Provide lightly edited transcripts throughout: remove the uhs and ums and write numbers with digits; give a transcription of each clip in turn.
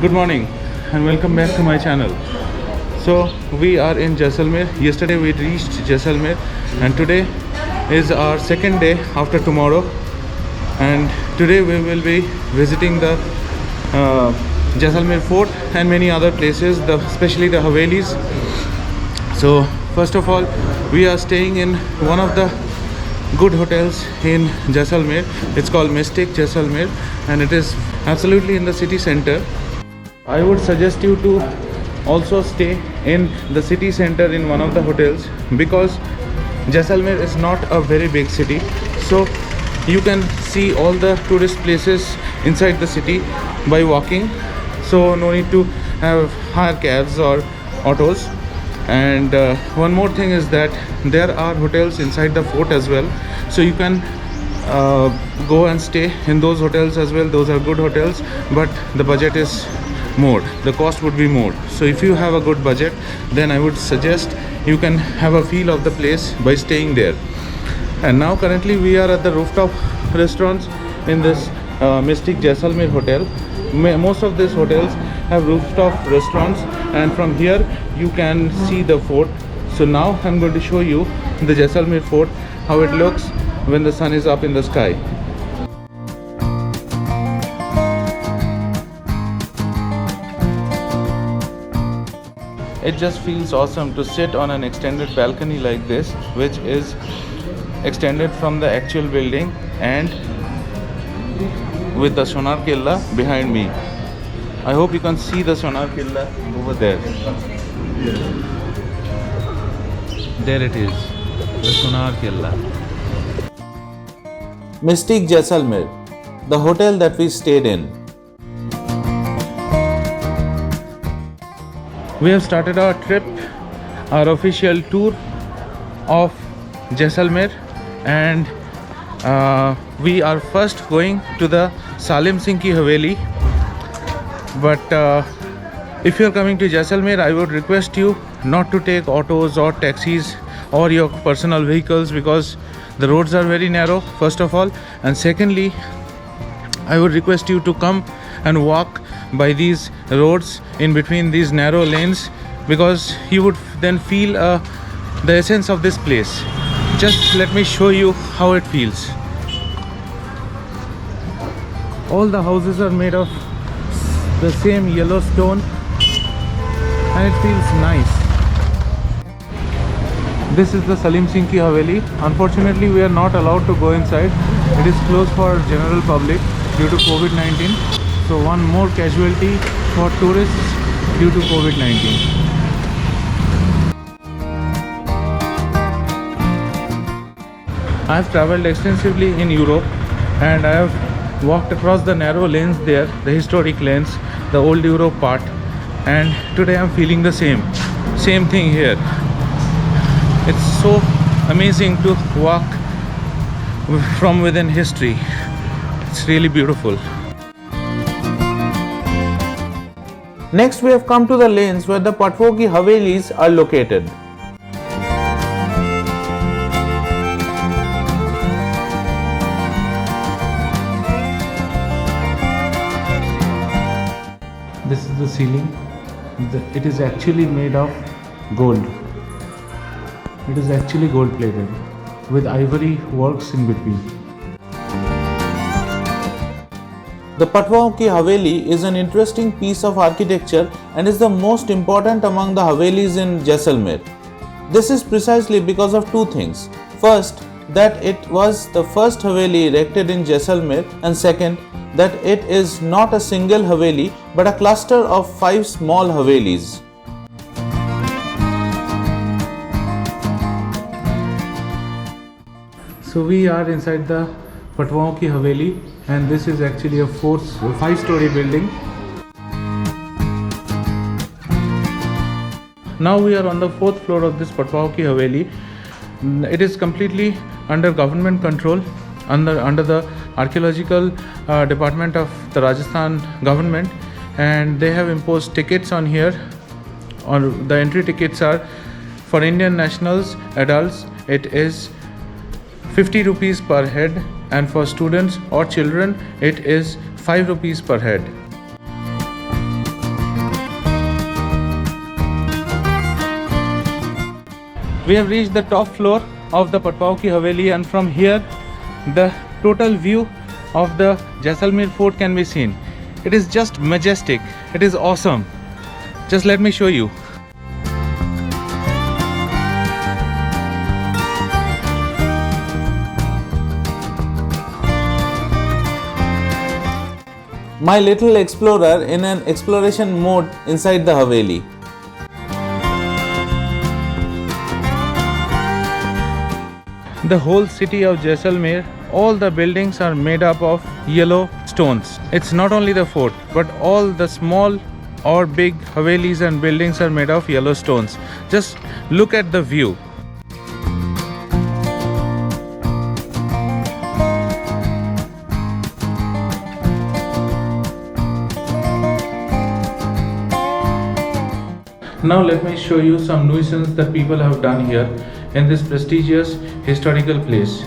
Good morning and welcome back to my channel. So we are in Jaisalmer. Yesterday we reached Jaisalmer and today is our second day after tomorrow, and today we will be visiting the Jaisalmer fort and many other places, especially the Havelis. So first of all, we are staying in one of the good hotels in Jaisalmer. It's called Mystic Jaisalmer and it is absolutely in the city center. I would suggest you to also stay in the city center in one of the hotels, because Jaisalmer is not a very big city, so you can see all the tourist places inside the city by walking, so no need to have hire cabs or autos. And one more thing is that there are hotels inside the fort as well, so you can go and stay in those hotels as well. Those are good hotels, but the budget is more, the cost would be more. So if you have a good budget, then I would suggest you can have a feel of the place by staying there. And now currently we are at the rooftop restaurants in this Mystic Jaisalmer hotel. Most of these hotels have rooftop restaurants, and from here you can see the fort. So now I'm going to show you the Jaisalmer fort, how it looks when the sun is up in the sky. It just feels awesome to sit on an extended balcony like this, which is extended from the actual building, and with the Sonar Killa behind me. I hope you can see the Sonar Killa over there. There it is, the Sonar Killa. Mystic Jaisalmer, the hotel that we stayed in. We have started our trip, our official tour of Jaisalmer, and we are first going to the Salim Singh Ki Haveli. But if you are coming to Jaisalmer, I would request you not to take autos or taxis or your personal vehicles, because the roads are very narrow, first of all, and secondly, I would request you to come and walk by these roads in between these narrow lanes, because you would then feel the essence of this place. Just let me show you how it feels. All the houses are made of the same yellow stone and it feels nice. This is the Salim Singh Ki Haveli. Unfortunately, we are not allowed to go inside. It is closed for general public due to COVID-19. So one more casualty for tourists due to COVID-19. I have traveled extensively in Europe and I have walked across the narrow lanes there, the historic lanes, the old Europe part, and today I am feeling the same thing here. It's so amazing to walk from within history. It's really beautiful. Next, we have come to the lanes where the Patwon ki Havelis are located. This is the ceiling. It is actually made of gold. It is actually gold plated with ivory works in between. The Patwon ki Haveli is an interesting piece of architecture and is the most important among the Havelis in Jaisalmer. This is precisely because of two things. First, that it was the first Haveli erected in Jaisalmer, and second, that it is not a single Haveli but a cluster of 5 small Havelis. So we are inside the Patwon ki Haveli, and this is actually a 5-story building. Now we are on the 4th floor of this Patwon ki Haveli. It is completely under government control, under the archaeological department of the Rajasthan government, and they have imposed tickets on here. The entry tickets are for Indian nationals, adults, it is 50 rupees per head, and for students or children it is 5 rupees per head. We have reached the top floor of the Patwao Ki Haveli, and from here the total view of the Jaisalmer fort can be seen. It is just majestic. It is awesome. Just let me show you. My little explorer in an exploration mode inside the Haveli. The whole city of Jaisalmer, all the buildings are made up of yellow stones. It's not only the fort, but all the small or big Havelis and buildings are made of yellow stones. Just look at the view. Now let me show you some nuisance that people have done here in this prestigious historical place.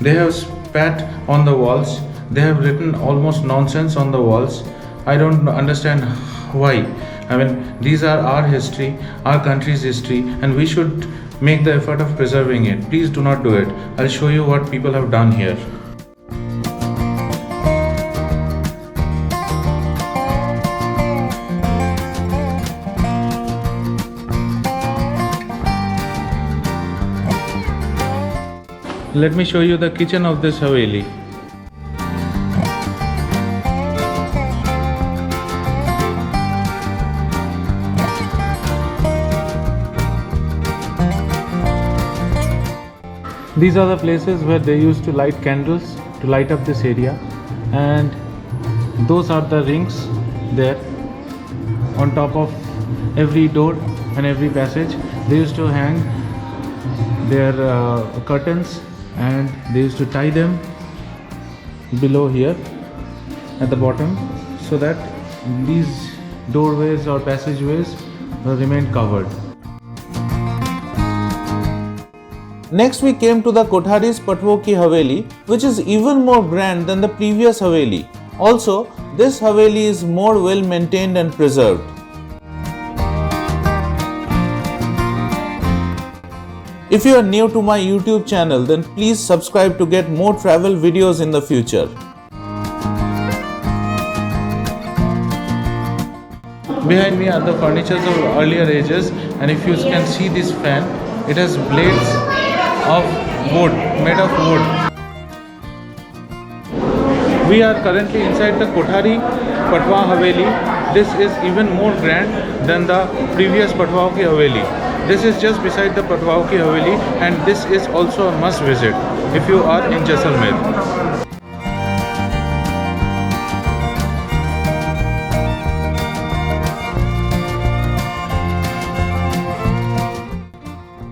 They have spat on the walls. They have written almost nonsense on the walls. I don't understand why. I mean, these are our history, our country's history, and we should make the effort of preserving it. Please do not do it. I'll show you what people have done here. Let me show you the kitchen of this Haveli. These are the places where they used to light candles to light up this area, and those are the rings there on top of every door and every passage. They used to hang their curtains, and they used to tie them below here at the bottom so that these doorways or passageways remain covered. Next we came to the Kothari's Patwao Ki Haveli, which is even more grand than the previous Haveli. Also, this Haveli is more well maintained and preserved. If you are new to my YouTube channel, then please subscribe to get more travel videos in the future. Behind me are the furnitures of earlier ages, and if you can see this fan, it has blades of wood, made of wood. We are currently inside the Kothari Patwao Haveli. This is even more grand than the previous Patwao Ki Haveli. This is just beside the Patwao Ki Haveli, and this is also a must visit if you are in Jaisalmer.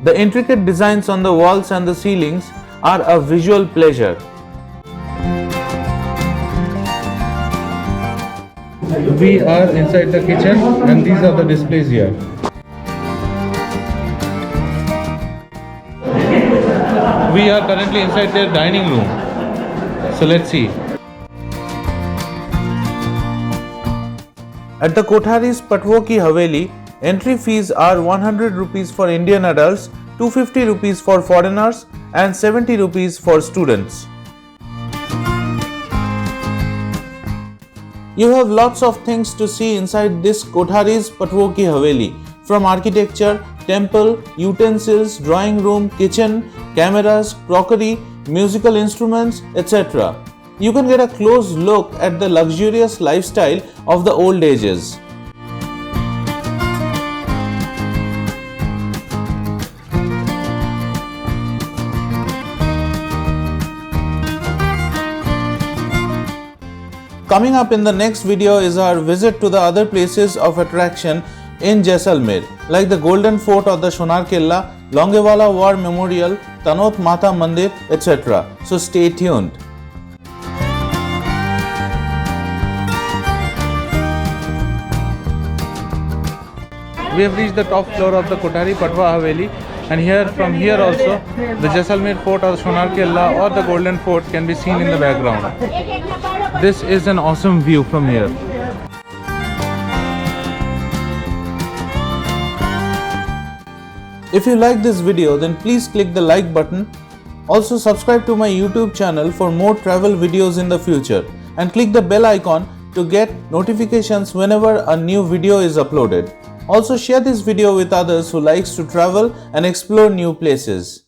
The intricate designs on the walls and the ceilings are a visual pleasure. We are inside the kitchen, and these are the displays here. We are currently inside their dining room. So let's see. At the Kothari's Patwao Ki Haveli, entry fees are 100 rupees for Indian adults, 250 rupees for foreigners, and 70 rupees for students. You have lots of things to see inside this Kothari's Patwao Ki Haveli, from architecture, temple, utensils, drawing room, kitchen, cameras, crockery, musical instruments, etc. You can get a close look at the luxurious lifestyle of the old ages. Coming up in the next video is our visit to the other places of attraction in Jaisalmer, like the Golden Fort or the Sonar Killa, Longewala War Memorial, Tanot Mata Mandir, etc. So stay tuned. We have reached the top floor of the Kothari Patwao Haveli, and from here also the Jaisalmer Fort or Sonar Killa or the Golden Fort can be seen in the background. This is an awesome view from here. If you like this video, then please click the like button. Also subscribe to my YouTube channel for more travel videos in the future and click the bell icon to get notifications whenever a new video is uploaded. Also share this video with others who likes to travel and explore new places.